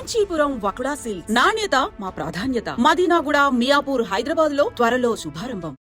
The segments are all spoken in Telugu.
కాంచీపురం వకుడా సిల్క్స్ నాణ్యత మా ప్రాధాన్యత. మదీనాగూడ, మియాపూర్, హైదరాబాద్ లో త్వరలో శుభారంభం.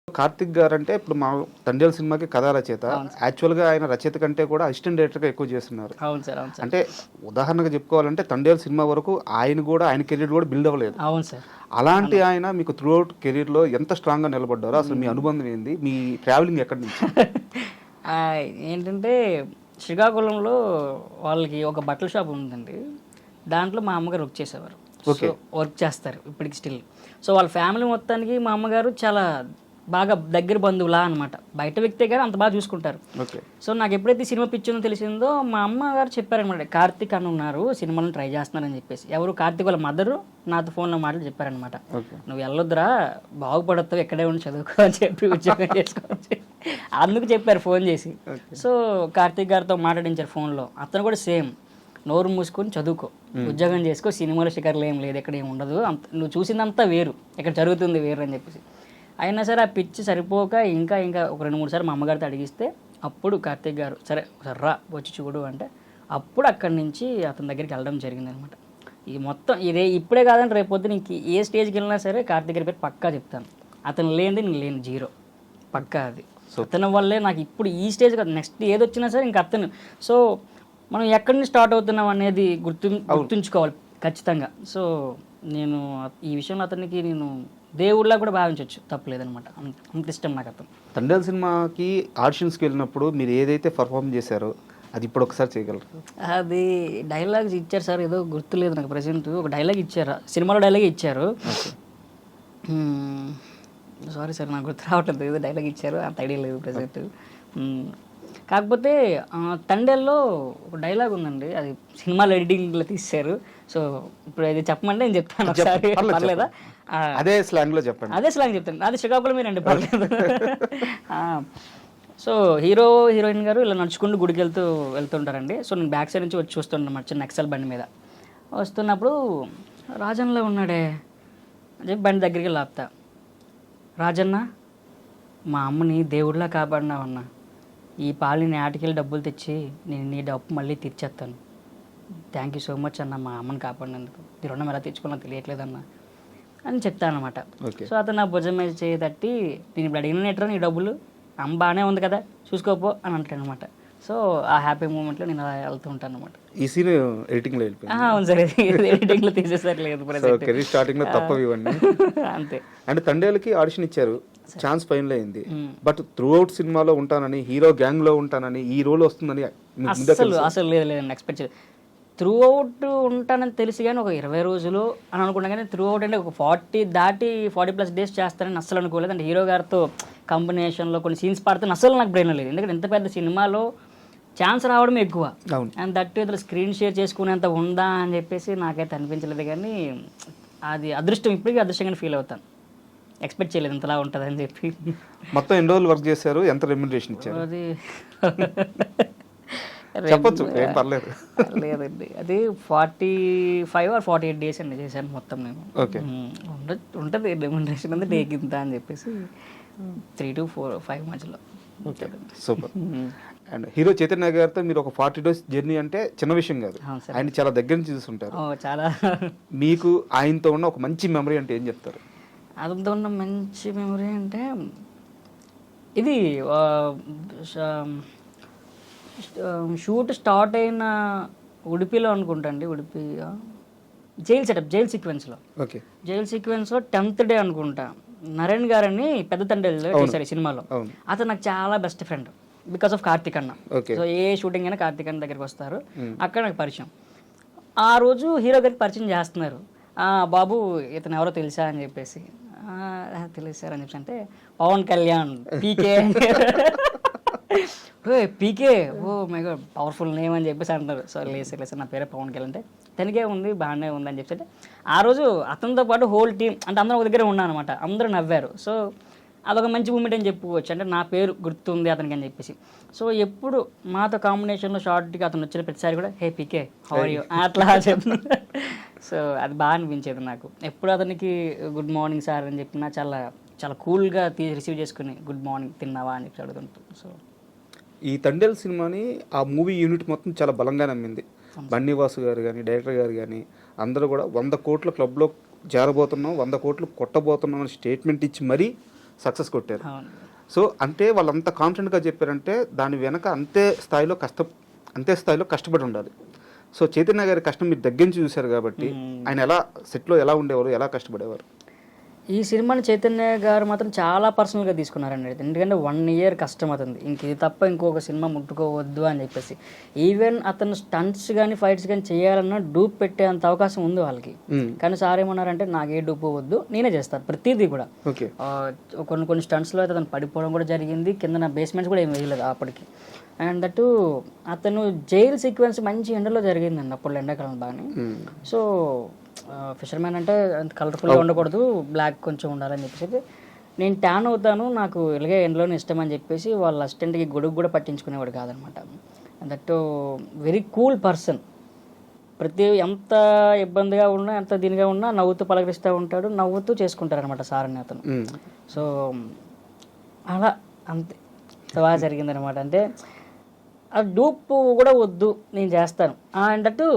కార్తిక్ గారు అంటే ఇప్పుడు మా తండ్రి సినిమాకి కథా రచయిత. యాక్చువల్ గా ఆయన రచయిత కంటే కూడా అసిస్టెంట్ డైరెక్టర్ గా ఎక్కువ చేస్తున్నారు. అవును సార్, అవును సార్. అంటే ఉదాహరణగా చెప్పుకోవాలంటే తండ్రి సినిమా వరకు ఆయన కెరీర్ కూడా బిల్డ్ అవ్వలేదు. అవును సార్. అలాంటి ఆయన మీకు త్రూ అవుట్ కెరీర్ లో ఎంత స్ట్రాంగ్ గా నిలబడ్డారో, అసలు మీ అనుబంధం ఏంది, మీ ట్రావెలింగ్ ఎక్కడి నుంచి? ఏంటంటే శ్రీకాకుళంలో వాళ్ళకి ఒక బట్టల షాప్ ఉందండి. దాంట్లో మా అమ్మగారు వర్క్ చేసేవారు. సో వర్క్ చేస్తారు ఇప్పటికి స్టిల్. సో వాళ్ళ ఫ్యామిలీ మొత్తానికి మా అమ్మగారు చాలా బాగా దగ్గర బంధువులా అనమాట. బయట వ్యక్తే కానీ అంత బాగా చూసుకుంటారు. సో నాకు ఎప్పుడైతే సినిమా పిచ్చిందో తెలిసిందో మా అమ్మగారు చెప్పారనమాట, కార్తిక్ అని ఉన్నారు సినిమాలను ట్రై చేస్తున్నారని చెప్పేసి. ఎవరు? కార్తిక్ వాళ్ళ మదరు నాతో ఫోన్లో మాటలు చెప్పారనమాట. నువ్వు వెళ్ళొద్దురా, బాగుపడతావు, ఎక్కడే ఉండి చదువుకో అని చెప్పి ఉద్యోగం చేసుకోవచ్చు అందుకు చెప్పారు ఫోన్ చేసి. సో కార్తిక్ గారితో మాట్లాడించారు ఫోన్లో. అతను కూడా సేమ్, నోరు మూసుకొని చదువుకో, ఉద్యోగం చేసుకో, సినిమాలో షికర్లు ఏం లేదు, ఎక్కడ ఏం ఉండదు, నువ్వు చూసిందంతా వేరు, ఇక్కడ జరుగుతుంది వేరు అని చెప్పేసి. అయినా సరే ఆ పిచ్చి సరిపోక ఇంకా ఒక 2-3 సార్లు మా అమ్మగారితో అడిగిస్తే అప్పుడు కార్తిక్ గారు సరే రా వచ్చి చూడు అంటే అప్పుడు అక్కడి నుంచి అతని దగ్గరికి వెళ్ళడం జరిగిందనమాట. ఈ మొత్తం ఇప్పుడే కాదంటే రేపొద్దు నీకు ఏ స్టేజ్కి వెళ్ళినా సరే కార్తిక్ గారి పేరు పక్కా చెప్తాను. అతను లేనిది నేను లేని జీరో, పక్కా. అది అతని వల్లే నాకు ఇప్పుడు ఈ స్టేజ్ కాదు, నెక్స్ట్ ఏది వచ్చినా సరే ఇంక అతను. సో మనం ఎక్కడి నుంచి స్టార్ట్ అవుతున్నాం అనేది గుర్తుంచుకోవాలి ఖచ్చితంగా. సో నేను ఈ విషయంలో అతనికి నేను దేవుళ్ళ కూడా భావించవచ్చు, తప్పలేదనమాట. అంత ఇష్టం నాకు అతను. తండ్రి సినిమాకి ఆడిషన్స్కి వెళ్ళినప్పుడు మీరు ఏదైతే పర్ఫామ్ చేశారో అది ఇప్పుడు ఒకసారి చేయగలరు? అది డైలాగ్స్ ఇచ్చారు సార్, ఏదో గుర్తులేదు నాకు ప్రజెంట్. ఒక డైలాగ్ ఇచ్చారు, సినిమాలో డైలాగ్ ఇచ్చారు. సారీ సార్, నాకు గుర్తు రావట్లేదు. ఏదో డైలాగ్ ఇచ్చారు, అంత ఐడియా లేదు ప్రజెంట్. కాకపోతే తండేల్లో ఒక డైలాగ్ ఉందండి, అది సినిమాలో ఎడిటింగ్లో తీశారు. సో ఇప్పుడు అది చెప్పమంటే నేను చెప్తాను ఒకసారి, పర్లేదా? అదే స్లాంగ్లో చెప్పండి. అదే స్లాంగ్ చెప్తాను, అది శ్రీకాకుళమేనండి, పర్లేదు. సో హీరోయిన్ గారు ఇలా నడుచుకుంటూ గుడికి వెళ్తుంటారండి. సో నేను బ్యాక్ సైడ్ నుంచి వచ్చి చూస్తుంటాను చిన్న ఎక్సెల్ బండి మీద. వస్తున్నప్పుడు రాజన్లో ఉన్నాడే అని చెప్పి బండి దగ్గరికి లాపుతా. రాజన్న, మా అమ్మని దేవుడిలా కాపాడినావన్నా, ఈ పాలిని ఆటికెళ్ళి డబ్బులు తెచ్చి నేను నీ డబ్బు మళ్ళీ తీర్చేస్తాను. థ్యాంక్ యూ సో మచ్ అన్న, మా అమ్మని కాపాడినందుకు. నీ రుణం ఎలా తెచ్చుకున్నా తెలియట్లేదన్నా అని చెప్తాను అనమాట. సో అతను నా భుజం మీద చేయి తట్టి, నేను ఇప్పుడు అడిగినట్రా నీ డబ్బులు, అమ్మ బాగానే ఉంది కదా చూసుకోపో అని అంటాను అనమాట. సో ఆ హ్యాపీ మూమెంట్లో నేను అలా వెళ్తూ ఉంటాను అనమాట. ఈ సీన్ ఎడిటింగ్లో వెళ్ళిపోయింది. అవును సార్, ఎడిటింగ్లో తీసేసారు. లేదు స్టార్టింగ్లో తప్పవి ఇవన్నీ అంతే. అంటే తండేలకి ఆడిషన్ ఇచ్చారు, ఛాన్స్ ఫైనల్ అయింది. బట్ త్రూ అవుట్ సినిమాలో ఉంటానని, హీరో గ్యాంగ్ లో ఉంటానని, ఈ రోల్ వస్తుందని అసలు లేదండి, ఎక్స్పెక్ట్ చేయలేదు. త్రూ అవుట్ ఉంటానని తెలిసి కానీ ఒక 20 రోజులు అని అనుకున్నా, కానీ త్రూ అవుట్ అంటే ఒక 40+ డేస్ చేస్తానని అస్సలు అనుకోలేదు. అంటే హీరో గారితో కాంబినేషన్లో కొన్ని సీన్స్ పాడితే అసలు నాకు బ్రెయిన్ లేదు. ఎందుకంటే ఇంత పెద్ద సినిమాలో ఛాన్స్ రావడం ఎక్కువ, అండ్ దట్ ఇతర స్క్రీన్ షేర్ చేసుకునేంత ఉందా అని చెప్పేసి నాకైతే అనిపించలేదు. కానీ అది అదృష్టం, ఇప్పటికీ అదృష్టంగానే ఫీల్ అవుతాను. ఎక్స్పెక్ట్ చేయలేదు ఇంతలా ఉంటుంది అని చెప్పి. మొత్తం ఎన్ని రోజులు వర్క్ చేశారు, ఎంత రెమ్యునరేషన్ ఇచ్చారు? అది చెప్పొచ్చు, ఏం పర్లేదు. లేదండి, అది 45 or 48 డేస్ అండి చేశాను మొత్తం నేను. ఉంటుంది రెమ్యునరేషన్ అంతా డేకి ఇంత అని చెప్పేసి 3 to 5 మధ్యలో. సూపర్. అండ్ హీరో చైతన్య గారితో మీరు ఒక 40 డేస్ జర్నీ అంటే చిన్న విషయం కాదు, ఆయన చాలా దగ్గర నుంచి చూస్తుంటారు. చాలా. మీకు ఆయనతో ఉన్న ఒక మంచి మెమరీ అంటే ఏం చెప్తారు? ఆయనతో ఉన్న మంచి మెమరీ అంటే ఇది షూట్ స్టార్ట్ అయిన ఉడిపిలో అనుకుంటా అండి, ఉడిపి జైల్ సెటప్, జైల్ సీక్వెన్స్లో. జైల్ సీక్వెన్స్లో 10th డే అనుకుంటా, నరేన్ గారని పెద్ద తండ్రి చేశారు ఈ సినిమాలో. అతను నాకు చాలా best friend because of Karthik అన్న. సో ఏ షూటింగ్ అయినా కార్తిక్ అన్న దగ్గరికి వస్తారు, అక్కడ నాకు పరిచయం. ఆ రోజు హీరో గారికి పరిచయం చేస్తున్నారు. బాబు ఇతను ఎవరో తెలుసా అని చెప్పేసి. తెలుసారు అని చెప్పి అంటే Pawan Kalyan PK PK, oh my god powerful name అని చెప్పేసి అంటారు. సో లేదు నా పేరే పవన్ కళ్యాణ్ అంటే తనకే ఉంది, బాగానే ఉంది అని చెప్పి. ఆ రోజు అతనితో పాటు హోల్ టీం అంటే అందరం ఒక దగ్గర ఉన్నాను అనమాట, అందరూ నవ్వారు. సో అదొక మంచి మూమెంట్ అని చెప్పుకోవచ్చు, అంటే నా పేరు గుర్తుంది అతనికి అని చెప్పేసి. సో ఎప్పుడు మాతో కాంబినేషన్లో షార్ట్కి అతను వచ్చిన ప్రతిసారి కూడా హే పీకే హౌ ఆర్ యూ అట్లా చెప్తున్నా. సో అది బాగా అనిపించేది నాకు. ఎప్పుడు అతనికి గుడ్ మార్నింగ్ సార్ అని చెప్పినా చాలా చాలా కూల్గా రిసీవ్ చేసుకుని గుడ్ మార్నింగ్ తిన్నావా అని చెప్పి అడుగుతుంటాను. సో ఈ తండేల్ సినిమాని ఆ మూవీ యూనిట్ మొత్తం చాలా బలంగా నమ్మింది. బన్నీవాసు గారు కానీ డైరెక్టర్ గారు కానీ అందరూ కూడా 100 కోట్ల క్లబ్లో చేరబోతున్నాం, 100 కోట్లు కొట్టబోతున్నాం అని స్టేట్మెంట్ ఇచ్చి మరీ సక్సెస్ కొట్టారు. సో అంటే వాళ్ళంత కాన్ఫిడెంట్గా చెప్పారంటే దాని వెనక అంతే స్థాయిలో కష్టపడి ఉండాలి. సో చైతన్య గారి కష్టం మీరు దగ్గర నుంచి చూశారు కాబట్టి ఆయన ఎలా సెట్లో ఎలా ఉండేవారు, ఎలా కష్టపడేవారు? ఈ సినిమాని చైతన్య గారు మాత్రం చాలా పర్సనల్గా తీసుకున్నారండి. ఎందుకంటే 1 year కష్టం అవుతుంది, ఇంక ఇది తప్ప ఇంకొక సినిమా ముట్టుకోవద్దు అని చెప్పేసి. ఈవెన్ అతను స్టంట్స్ కానీ ఫైట్స్ కానీ చేయాలన్నా డూప్ పెట్టేంత అవకాశం ఉంది వాళ్ళకి. కానీ సార్ ఏమన్నారంటే నాకు ఏ డూప్ వద్దు, నేనే చేస్తాను ప్రతిదీ కూడా. కొన్ని స్టంట్స్లో అయితే అతను పడిపోవడం కూడా జరిగింది, కింద బేస్మెంట్స్ కూడా ఏం వేయలేదు అప్పటికి. అండ్ దట్టు అతను జైలు సీక్వెన్స్ మంచి ఎండలో జరిగిందండి అప్పుడు, ఎండాకాలం బాగానే. సో ఫిషర్మ్యాన్ అంటే అంత కలర్ఫుల్గా ఉండకూడదు, బ్లాక్ కొంచెం ఉండాలని చెప్పేసి నేను ట్యాన్ అవుతాను, నాకు ఇలాగే ఎండలోనే ఇష్టం అని చెప్పేసి వాళ్ళ అసిస్టెంట్కి గొడుగు కూడా పట్టించుకునేవాడు కాదనమాట. That very cool person. ఎంత ఇబ్బందిగా ఉన్నా ఎంత దీనిగా ఉన్నా నవ్వుతూ పలకరిస్తూ ఉంటాడు, నవ్వుతూ చేసుకుంటారు అనమాట సార్ అని అతను. సో అలా అంతే బాగా జరిగిందనమాట. అంటే ఆ డూప్ కూడా వద్దు, నేను చేస్తాను. అండ్ అటు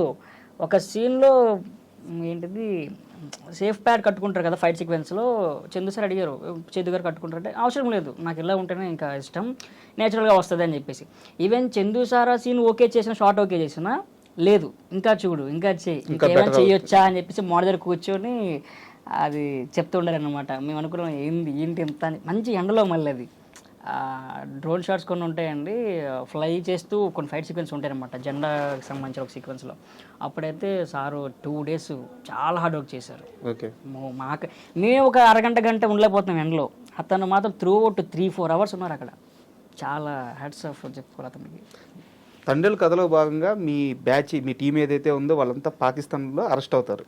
ఒక సీన్లో ఏంటిది సేఫ్ ప్యాడ్ కట్టుకుంటారు కదా ఫైట్ సీక్వెన్స్లో, చందు సార్ అడిగారు చందు గారు కట్టుకుంటారంటే అవసరం లేదు, నాకు ఇలా ఉంటేనే ఇంకా ఇష్టం, నేచురల్గా వస్తుంది అని చెప్పేసి. ఈవెన్ చందు సార్ ఆ సీన్ ఓకే చేసిన, షార్ట్ ఓకే చేసినా లేదు ఇంకా చూడు ఇంకా చేయి, ఇంకేమైనా చేయొచ్చా అని చెప్పేసి మోడల్ కూర్చొని అది చెప్తూ ఉండారనమాట. మేము అనుకున్నాం ఏంటి ఇంత మంచి ఎండలో మళ్ళీ అది డ్రోన్ షాట్స్ కొన్ని ఉంటాయండి, ఫ్లై చేస్తూ కొన్ని ఫైట్ సీక్వెన్స్ ఉంటాయన్నమాట జెండాకి సంబంధించిన ఒక సీక్వెన్స్లో. అప్పుడైతే సారు 2 days చాలా హార్డ్ వర్క్ చేశారు. మేము ఒక అరగంట ఉండలేకపోతున్నాం ఎండలో, అతను మాత్రం త్రూ అవుట్ 3-4 hours ఉన్నారు అక్కడ. చాలా హ్యాట్స్ ఆఫ్ చెప్పుకోవాలి అతనికి. తండ్రుల కథలో భాగంగా మీ బ్యాచ్, మీ టీం ఏదైతే ఉందో వాళ్ళంతా పాకిస్తాన్లో అరెస్ట్ అవుతారు,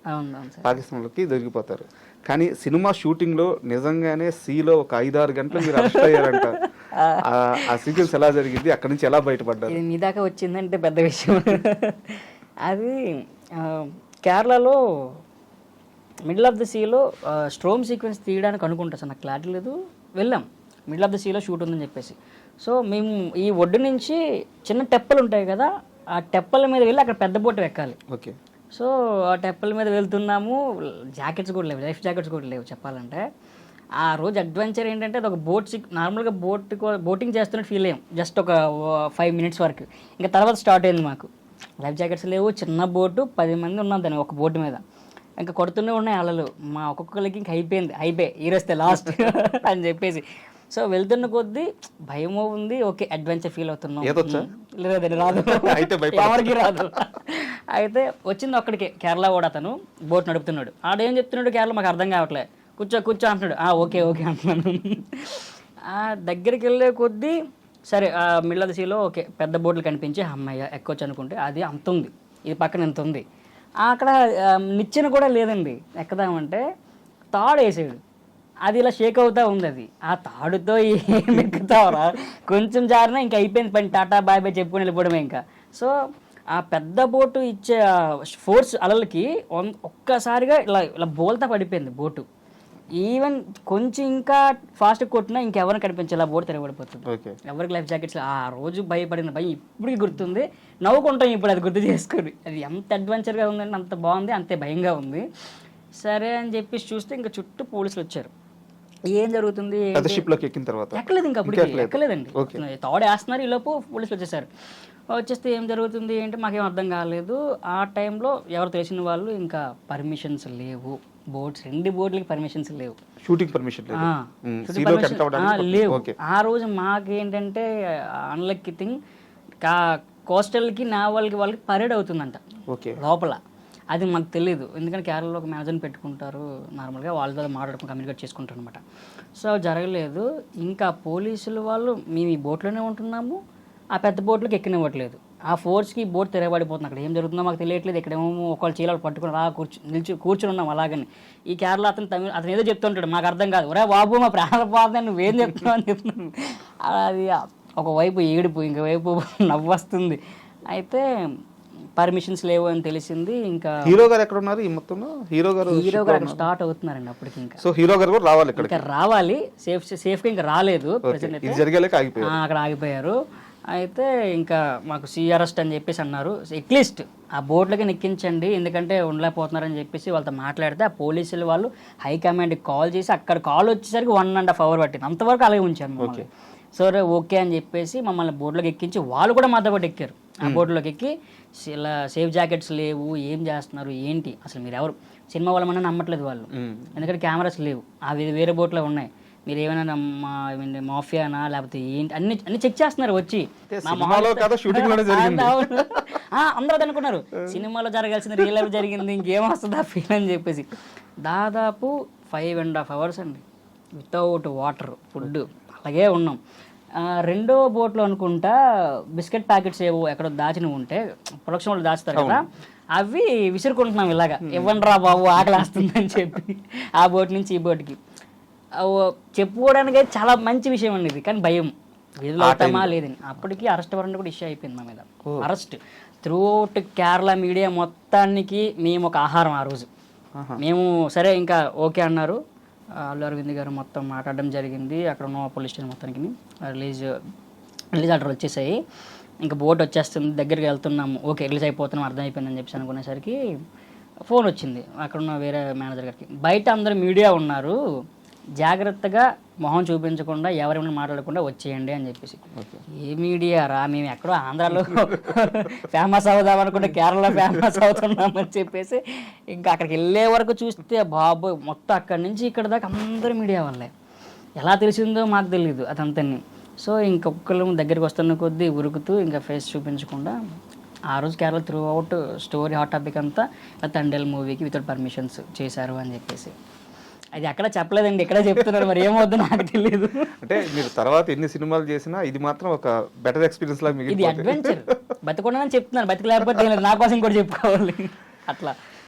పాకిస్తాన్లోకి దొరికిపోతారు. కానీ సినిమా షూటింగ్లో నిజంగానే సీలో ఒక 5-6 గంటలు మీరు అరెస్ట్ అయ్యారంట. ఆ సీక్వెన్స్ ఎలా జరిగింది, అక్కడి నుంచి ఎలా బయటపడ్డారు? మీ దాకా వచ్చిందంటే పెద్ద విషయం. అది కేరళలో మిడిల్ ఆఫ్ ద సీలో స్ట్రోమ్ సీక్వెన్స్ తీయడానికి అనుకుంటా సార్, నాకు క్లారిటీ లేదు. వెళ్ళాం, మిడిల్ ఆఫ్ ద సీలో షూట్ ఉందని చెప్పేసి. సో మేము ఈ ఒడ్డు నుంచి చిన్న టెప్పలు ఉంటాయి కదా, ఆ టెప్పల మీద వెళ్ళి అక్కడ పెద్ద బోట్ ఎక్కాలి. ఓకే. సో ఆ టెప్పల మీద వెళ్తున్నాము, జాకెట్స్ కూడా లేవు, లైఫ్ జాకెట్స్ కూడా లేవు చెప్పాలంటే. ఆ రోజు అడ్వెంచర్ ఏంటంటే అది ఒక నార్మల్గా బోటింగ్ చేస్తున్నట్టు ఫీల్ అయ్యాం జస్ట్ ఒక 5 minutes వరకు. ఇంకా తర్వాత స్టార్ట్ అయింది మాకు. లైఫ్ జాకెట్స్ లేవు, చిన్న బోటు, 10 మంది ఉన్నాం దాన్ని ఒక బోటు మీద. ఇంకా కొడుతూనే ఉన్నాయి అలలు, మా ఒక్కొక్కరికి ఇంకా అయిపోయి ఈరోస్తే లాస్ట్ అని చెప్పేసి. సో వెళ్తున్న కొద్దీ భయమో ఉంది, ఓకే అడ్వెంచర్ ఫీల్ అవుతున్నాం. లేదండి రాదు, ఎవరికి రాదు. అయితే వచ్చింది అక్కడికి కేరళ కూడా అతను బోట్ నడుపుతున్నాడు. ఆడేం చెప్తున్నాడు కేరళ మాకు అర్థం కావట్లే, కూర్చో అంటున్నాడు. ఓకే అంటున్నాను. దగ్గరికి వెళ్ళే కొద్దీ సరే మిడిల్ ఆఫ్ ద సీలో ఓకే పెద్ద బోట్లు కనిపించి అమ్మయ్య ఎక్కొచ్చు అనుకుంటే అది అంత ఉంది, ఇది పక్కన ఎంత ఉంది. అక్కడ నిచ్చెన కూడా లేదండి ఎక్కదామంటే, తాడు వేసాడు, అది ఇలా షేక్ అవుతా ఉంది. అది ఆ తాడుతో ఏం ఎక్కుతావరా, కొంచెం జారినా ఇంకా అయిపోయింది పని, టాటా బాయ్ బాయ్ చెప్పుకొని వెళ్ళిపోవడమే ఇంకా. సో ఆ పెద్ద బోటు ఇచ్చే ఫోర్స్ అలలకి ఒక్కసారిగా ఇలా బోల్తా పడిపోయింది బోటు. ఈవెన్ కొంచెం ఇంకా ఫాస్ట్ కొట్టినా ఇంకెవరిని కనిపించాలి, ఆ బోట్ తిరగబడిపోతుంది. ఎవరికి లైఫ్ జాకెట్స్. ఆ రోజు భయపడిన భయం ఇప్పటికి గుర్తుంది, నవ్వుకుంటాం ఇప్పుడు అది గుర్తు చేసుకొని. అది ఎంత అడ్వెంచర్గా ఉందంటే అంత బాగుంది, అంతే భయంగా ఉంది. సరే అని చెప్పేసి చూస్తే ఇంకా చుట్టూ పోలీసులు వచ్చారు. ఏం జరుగుతుంది, ఎక్కలేదు ఇంకా అప్పుడు ఎక్కలేదండి, తాడు వేస్తున్నారు, ఈ లోపు పోలీసులు వచ్చేసారు. వచ్చేస్తే ఏం జరుగుతుంది ఏంటి మాకేం అర్థం కాలేదు. ఆ టైంలో ఎవరు తెలిసిన వాళ్ళు ఇంకా పర్మిషన్స్ లేవు, బోట్స్ 2 బోట్లకి పర్మిషన్స్ లేవు, షూటింగ్ పర్మిషన్ లేవు. ఆ రోజు మాకేంటంటే అన్లక్కీ థింగ్, కోస్టల్కి నావల్కి వాళ్ళకి పరేడ్ అవుతుందంట లోపల. అది మాకు తెలియదు, ఎందుకంటే కేరళలో ఒక మేనేజర్ని పెట్టుకుంటారు నార్మల్గా, వాళ్ళతో మాట్లాడుకుని కమ్యూనికేట్ చేసుకుంటారు అనమాట. సో జరగలేదు. ఇంకా పోలీసులు వాళ్ళు మేము ఈ బోట్లోనే ఉంటున్నాము, ఆ పెద్ద బోట్లోకి ఎక్కనివ్వట్లేదు. ఆ ఫోర్స్కి బోట్ తిరగబడిపోతుంది. అక్కడ ఏం జరుగుతుందో మాకు తెలియట్లేదు. ఇక్కడేమో ఒకళ్ళు చీలాలు పట్టుకుని కూర్చుని ఉన్నాం అలాగని. ఈ కేరళ అతను ఏదో చెప్తుంటాడు, మాకు అర్థం కాదు. ఒరే బాబు మా ప్రాణపోతుంది, నువ్వేం చెప్తున్నావు అని చెప్తున్నాను. అది ఒకవైపు ఏడుపు, ఇంకోవైపు నవ్వు వస్తుంది. అయితే పర్మిషన్స్ లేవు అని తెలిసింది. ఇంకా హీరో గారు ఎక్కడ ఉన్నారు ఈ మొత్తంలో? హీరో గారు స్టార్ట్ అవుతున్నారండి అప్పటికి. ఇంకా సో హీరో గారు కూడా రావాలి, రావాలి సేఫ్గా ఇంకా రాలేదు. అక్కడ ఆగిపోయారు. అయితే ఇంకా మాకు అరెస్ట్ అని చెప్పేసి అన్నారు. అట్లీస్ట్ ఆ బోట్లకి నెక్కించండి, ఎందుకంటే ఉండలేకపోతున్నారని చెప్పేసి వాళ్ళతో మాట్లాడితే ఆ పోలీసులు వాళ్ళు హైకమాండ్కి కాల్ చేసి అక్కడ కాల్ వచ్చేసరికి 1.5 hour పట్టింది. అంతవరకు అలాగే ఉంచాను మమ్మల్ని. సరే ఓకే అని చెప్పేసి మమ్మల్ని బోట్లోకి ఎక్కించి వాళ్ళు కూడా మాతో పాటు ఎక్కారు. ఆ బోట్లోకి ఎక్కి ఇలా సేఫ్ జాకెట్స్ లేవు, ఏం చేస్తున్నారు ఏంటి, అసలు మీరు ఎవరు, సినిమా వాళ్ళమన్నా నమ్మట్లేదు వాళ్ళు, ఎందుకంటే కెమెరాస్ లేవు, అవి వేరే బోట్లో ఉన్నాయి, మీరు ఏమైనా మాఫియానా లేకపోతే ఏంటి అన్ని చెక్ చేస్తున్నారు వచ్చి. అందరూ అనుకున్నారు సినిమాలో జరగాల్సిన రియల్ లైఫ్ జరిగింది, ఇంకేం వస్తుంది ఆ ఫీల్ అని చెప్పేసి. దాదాపు 5.5 hours అండి వితౌట్ వాటర్, ఫుడ్, అలాగే ఉన్నాం. రెండో బోట్లో అనుకుంటా బిస్కెట్ ప్యాకెట్స్ ఏవో ఎక్కడో దాచినవి ఉంటే, ప్రొడక్షన్ వాళ్ళు దాచుతారు కదా, అవి విసురుకుంటున్నాం ఇలాగా, ఇవ్వండి రా బాబు ఆకలేస్తుందని చెప్పి ఆ బోట్ నుంచి ఈ బోట్కి. చెప్పుకోవడానికి చాలా మంచి విషయం అండి ఇది, కానీ భయం వీధిలో అవుతామా లేదని. అప్పటికి అరెస్ట్ వారెంట్ కూడా ఇష్యూ అయిపోయింది మా మీద. అరెస్ట్ త్రూఅవుట్ కేరళ మీడియా మొత్తానికి మేము ఒక ఆహారం. ఆ రోజు మేము సరే ఇంకా ఓకే అన్నారు. అల్లు అరవింద్ గారు మొత్తం మాట్లాడడం జరిగింది. అక్కడ ఉన్న పోలీస్ స్టేషన్ మొత్తానికి రిలీజ్ ఆర్డర్ వచ్చేసాయి. ఇంకా బోట్ వచ్చేస్తుంది, దగ్గరికి వెళ్తున్నాము, ఓకే రిలీజ్ అయిపోతున్నాం అర్థమైపోయిందని చెప్పేసి అనుకునేసరికి ఫోన్ వచ్చింది అక్కడ ఉన్న వేరే మేనేజర్ గారికి. బయట అందరూ మీడియా ఉన్నారు, జాగ్రత్తగా మొహం చూపించకుండా ఎవరైనా మాట్లాడకుండా వచ్చేయండి అని చెప్పేసి. ఏ మీడియా రా, మేము ఎక్కడో ఆంధ్రాలో ఫేమస్ అవుదాం అనుకుంటే కేరళలో ఫేమస్ అవుతున్నామని చెప్పేసి ఇంకా అక్కడికి వెళ్ళే వరకు చూస్తే బాబు మొత్తం అక్కడి నుంచి ఇక్కడ దాకా అందరూ మీడియా వాళ్ళే. ఎలా తెలిసిందో మాకు తెలియదు అదంతని. సో ఇంకొకళ్ళు దగ్గరికి వస్తున్న కొద్దీ ఉరుకుతూ ఇంకా ఫేస్ చూపించకుండా ఆ రోజు Kerala through out story hot topic అంతా తండేల్ మూవీకి వితౌట్ పర్మిషన్స్ చేశారు అని చెప్పేసి. అది అక్కడ చెప్పలేదండి, ఇక్కడ చెప్తున్నారు, మరి ఏమవుతుందో నాకు తెలియదు. అంటే మీరు తర్వాత ఎన్ని సినిమాలు చేసినా ఇది మాత్రం ఒక బెటర్ ఎక్స్పీరియన్స్ లాగా ఇది అడ్వెంచర్. బతకుండా చెప్తున్నాను, బతికి లేకపోతే నా కోసం కూడా చెప్పుకోవాలి అట్లా.